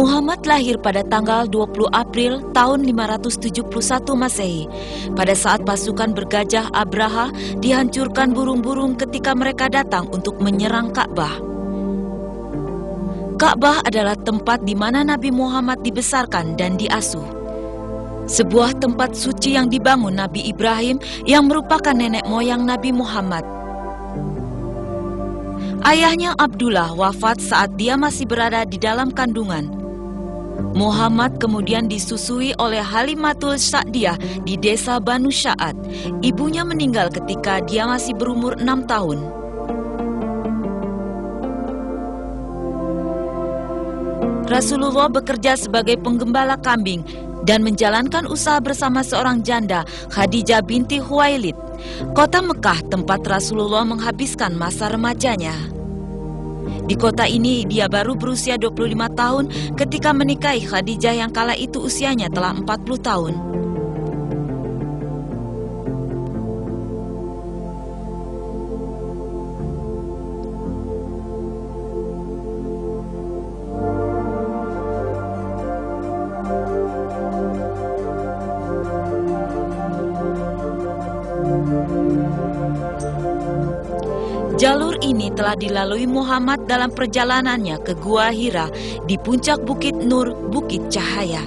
Muhammad lahir pada tanggal 20 April tahun 571 Masehi, pada saat pasukan bergajah Abraha dihancurkan burung-burung ketika mereka datang untuk menyerang Ka'bah. Ka'bah adalah tempat di mana Nabi Muhammad dibesarkan dan diasuh. Sebuah tempat suci yang dibangun Nabi Ibrahim yang merupakan nenek moyang Nabi Muhammad. Ayahnya Abdullah wafat saat dia masih berada di dalam kandungan. Muhammad kemudian disusui oleh Halimatul Sa'diyah di desa Banu Sya'ad. Ibunya meninggal ketika dia masih berumur 6 tahun. Rasulullah bekerja sebagai penggembala kambing dan menjalankan usaha bersama seorang janda, Khadijah binti Khuwailid, kota Mekah tempat Rasulullah menghabiskan masa remajanya. Di kota ini dia baru berusia 25 tahun ketika menikahi Khadijah yang kala itu usianya telah 40 tahun. Jalur ini telah dilalui Muhammad dalam perjalanannya ke Gua Hira di puncak Bukit Nur, Bukit Cahaya.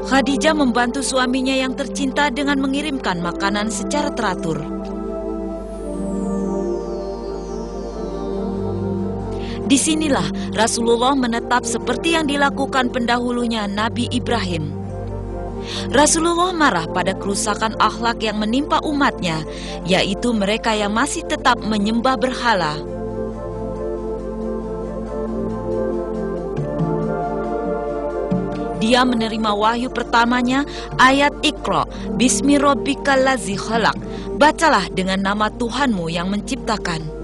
Khadijah membantu suaminya yang tercinta dengan mengirimkan makanan secara teratur. Disinilah Rasulullah menetap seperti yang dilakukan pendahulunya Nabi Ibrahim. Rasulullah marah pada kerusakan akhlak yang menimpa umatnya, yaitu mereka yang masih tetap menyembah berhala. Dia menerima wahyu pertamanya, ayat Iqra, Bismi Rabbikal Ladzi Khalaq, bacalah dengan nama Tuhanmu yang menciptakan.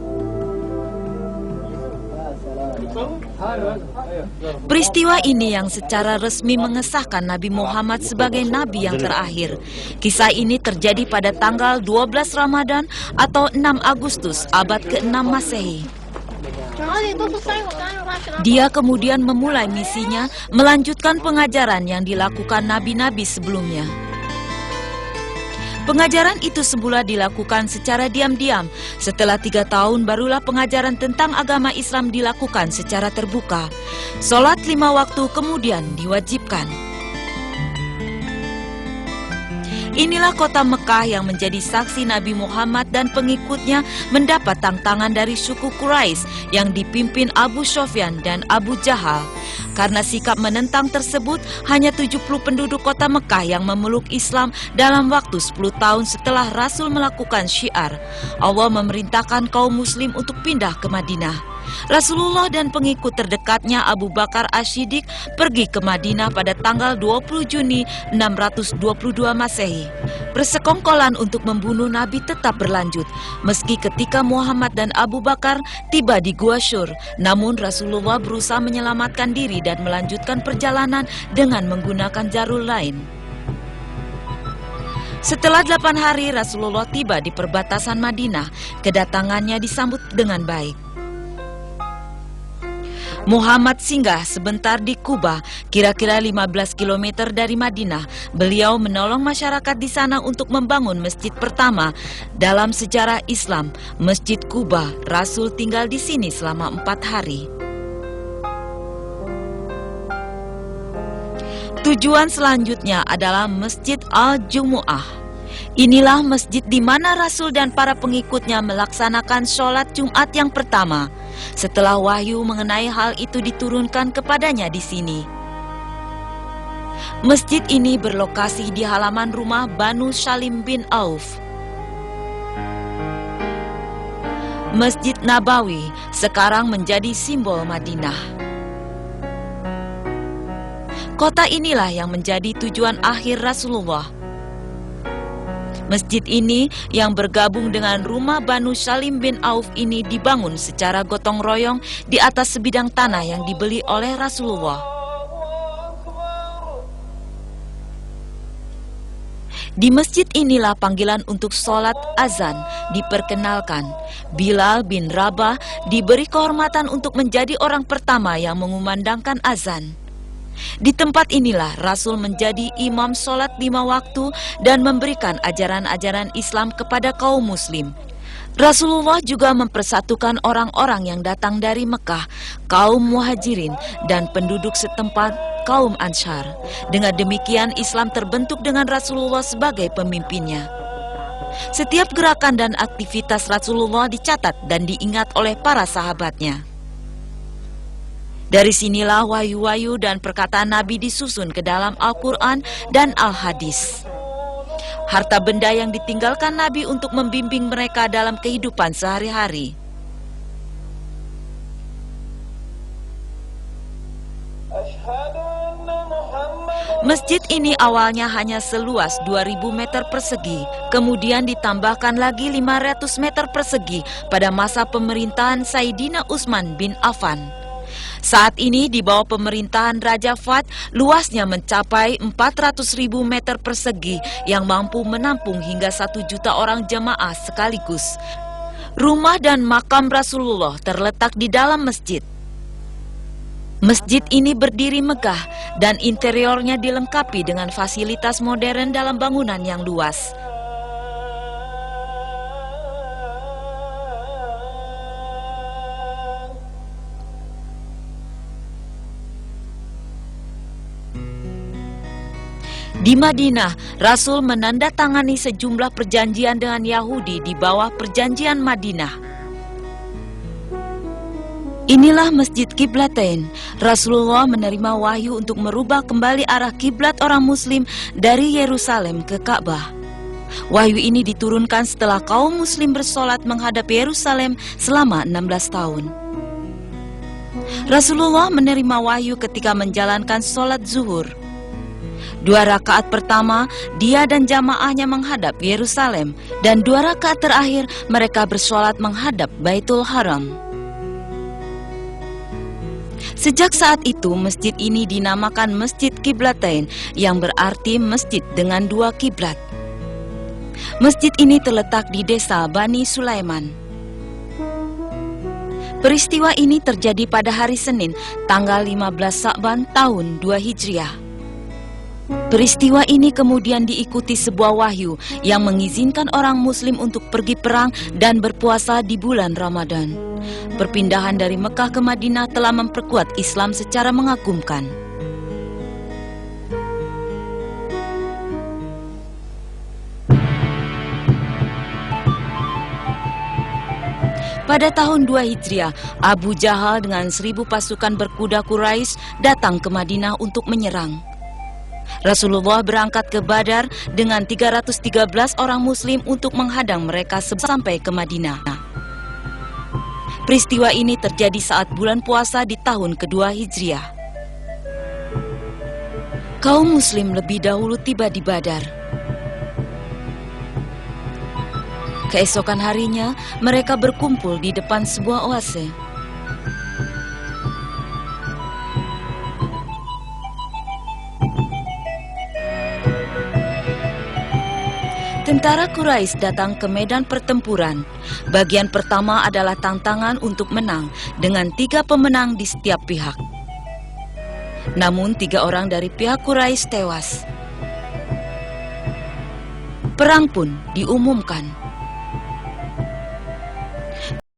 Peristiwa ini yang secara resmi mengesahkan Nabi Muhammad sebagai Nabi yang terakhir. Kisah ini terjadi pada tanggal 12 Ramadan atau 6 Agustus abad ke-6 Masehi. Dia kemudian memulai misinya melanjutkan pengajaran yang dilakukan nabi-nabi sebelumnya. Pengajaran itu semula dilakukan secara diam-diam. Setelah 3 tahun barulah pengajaran tentang agama Islam dilakukan secara terbuka. Sholat 5 waktu kemudian diwajibkan. Inilah kota Mekah yang menjadi saksi Nabi Muhammad dan pengikutnya mendapat tantangan dari suku Quraisy yang dipimpin Abu Sufyan dan Abu Jahal. Karena sikap menentang tersebut, hanya 70 penduduk kota Mekah yang memeluk Islam dalam waktu 10 tahun setelah Rasul melakukan syiar. Allah memerintahkan kaum muslim untuk pindah ke Madinah. Rasulullah dan pengikut terdekatnya Abu Bakar As-Siddiq pergi ke Madinah pada tanggal 20 Juni 622 Masehi. Persekongkolan untuk membunuh Nabi tetap berlanjut, meski ketika Muhammad dan Abu Bakar tiba di Gua Syur. Namun Rasulullah berusaha menyelamatkan diri dan melanjutkan perjalanan dengan menggunakan jalur lain. Setelah 8 hari Rasulullah tiba di perbatasan Madinah, kedatangannya disambut dengan baik. Muhammad singgah sebentar di Kuba, kira-kira 15 km dari Madinah. Beliau menolong masyarakat di sana untuk membangun masjid pertama dalam sejarah Islam, Masjid Kuba. Rasul tinggal di sini selama 4 hari. Tujuan selanjutnya adalah Masjid Al-Jumu'ah. Inilah masjid di mana Rasul dan para pengikutnya melaksanakan sholat Jumat yang pertama. Setelah wahyu mengenai hal itu diturunkan kepadanya di sini. Masjid ini berlokasi di halaman rumah Banu Salim bin Auf. Masjid Nabawi sekarang menjadi simbol Madinah. Kota inilah yang menjadi tujuan akhir Rasulullah. Masjid ini yang bergabung dengan rumah Banu Salim bin Auf ini dibangun secara gotong royong di atas sebidang tanah yang dibeli oleh Rasulullah. Di masjid inilah panggilan untuk sholat azan diperkenalkan. Bilal bin Rabah diberi kehormatan untuk menjadi orang pertama yang mengumandangkan azan. Di tempat inilah Rasul menjadi imam sholat 5 waktu dan memberikan ajaran-ajaran Islam kepada kaum muslim. Rasulullah juga mempersatukan orang-orang yang datang dari Mekah, kaum muhajirin dan penduduk setempat kaum Ansar. Dengan demikian Islam terbentuk dengan Rasulullah sebagai pemimpinnya. Setiap gerakan dan aktivitas Rasulullah dicatat dan diingat oleh para sahabatnya. Dari sinilah wahyu-wahyu dan perkataan Nabi disusun ke dalam Al-Quran dan Al-Hadis. Harta benda yang ditinggalkan Nabi untuk membimbing mereka dalam kehidupan sehari-hari. Masjid ini awalnya hanya seluas 2000 meter persegi, kemudian ditambahkan lagi 500 meter persegi pada masa pemerintahan Sayyidina Utsman bin Affan. Saat ini di bawah pemerintahan Raja Fahd, luasnya mencapai 400.000 meter persegi yang mampu menampung hingga 1 juta orang jemaah sekaligus. Rumah dan makam Rasulullah terletak di dalam masjid. Masjid ini berdiri megah dan interiornya dilengkapi dengan fasilitas modern dalam bangunan yang luas. Di Madinah, Rasul menandatangani sejumlah perjanjian dengan Yahudi di bawah perjanjian Madinah. Inilah Masjid Qiblatain. Rasulullah menerima wahyu untuk merubah kembali arah kiblat orang muslim dari Yerusalem ke Ka'bah. Wahyu ini diturunkan setelah kaum muslim bersolat menghadap Yerusalem selama 16 tahun. Rasulullah menerima wahyu ketika menjalankan solat zuhur. 2 rakaat pertama, dia dan jamaahnya menghadap Yerusalem, dan 2 rakaat terakhir mereka bersolat menghadap Baitul Haram. Sejak saat itu, masjid ini dinamakan Masjid Qiblatain, yang berarti masjid dengan 2 kiblat. Masjid ini terletak di desa Bani Sulaiman. Peristiwa ini terjadi pada hari Senin, tanggal 15 Sa'ban tahun 2 Hijriah. Peristiwa ini kemudian diikuti sebuah wahyu yang mengizinkan orang muslim untuk pergi perang dan berpuasa di bulan Ramadan. Perpindahan dari Mekah ke Madinah telah memperkuat Islam secara mengagumkan. Pada tahun 2 Hijriah, Abu Jahal dengan 1000 pasukan berkuda Quraisy datang ke Madinah untuk menyerang. Rasulullah berangkat ke Badar dengan 313 orang muslim untuk menghadang mereka sampai ke Madinah. Peristiwa ini terjadi saat bulan puasa di tahun kedua Hijriah. Kaum muslim lebih dahulu tiba di Badar. Keesokan harinya, mereka berkumpul di depan sebuah oase. Tentara Quraisy datang ke medan pertempuran. Bagian pertama adalah tantangan untuk menang dengan 3 pemenang di setiap pihak. Namun 3 orang dari pihak Quraisy tewas. Perang pun diumumkan.